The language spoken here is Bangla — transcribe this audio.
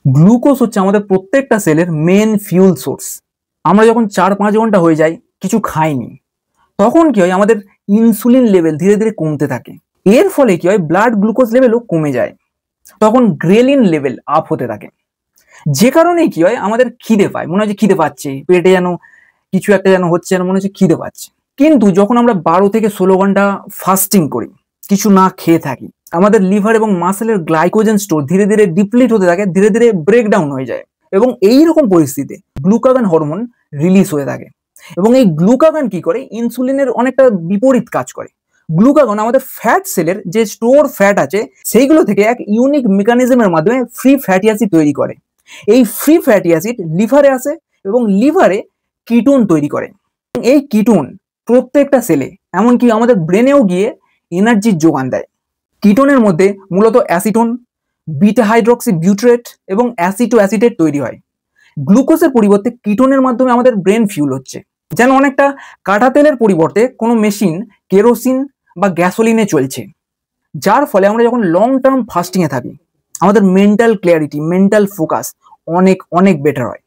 গ্লুকোজ হচ্ছে আমাদের প্রত্যেকটা সেলের মেন ফিউল সোর্স। আমরা যখন 4-5 ঘন্টা হয়ে যায় কিছু খাইনি, তখন কি হয়, আমাদের ইনসুলিন লেভেল ধীরে ধীরে কমতে থাকে। এর ফলে কি হয়, ব্লাড গ্লুকোজ লেভেলও কমে যায়। তখন গ্রেলিন লেভেল আপ হতে থাকে, যে কারণে কি হয়, আমাদের খিদে পায়, মনে হয় যে খিদে পাচ্ছে, পেটে যেন কিছু একটা যেন হচ্ছে, যেন মনে হচ্ছে খিদে পাচ্ছে। কিন্তু যখন আমরা 12 থেকে 16 ঘন্টা ফাস্টিং করি, কিছু না খেয়ে থাকি, আমাদের লিভার এবং মাসেলের গ্লাইকোজেন স্টোর ধীরে ধীরে ডিপ্লিট হতে থাকে, ধীরে ধীরে ব্রেকডাউন হয়ে যায়। এবং এই রকম পরিস্থিতিতে গ্লুকাগন হরমোন রিলিজ হয়ে থাকে। এবং এই গ্লুকাগন কি করে, ইনসুলিনের অনেকটা বিপরীত কাজ করে। গ্লুকাগন আমাদের ফ্যাট সেলের যে স্টোর ফ্যাট আছে সেইগুলো থেকে এক ইউনিক মেকানিজমের মাধ্যমে ফ্রি ফ্যাটি অ্যাসিড তৈরি করে। এই ফ্রি ফ্যাটি অ্যাসিড লিভারে আসে এবং লিভারে কিটোন তৈরি করে। এই কিটোন প্রত্যেকটা সেলে, এমনকি আমাদের ব্রেনেও গিয়ে এনার্জির যোগান দেয়। কিটোনের মধ্যে মূলত অ্যাসিটোন, বিটা হাইড্রক্সি বিউট্রেট এবং অ্যাসিটো অ্যাসিটেট তৈরি হয়। গ্লুকোজের পরিবর্তে কিটোনের মাধ্যমে আমাদের ব্রেন ফিউল হচ্ছে, যেন অনেকটা কাটা তেলের পরিবর্তে কোনো মেশিন কেরোসিন বা গ্যাসোলিনে চলছে। যার ফলে আমরা যখন লং টার্ম ফাস্টিংয়ে থাকি, আমাদের মেন্টাল ক্লিয়ারিটি, মেন্টাল ফোকাস অনেক অনেক বেটার হয়।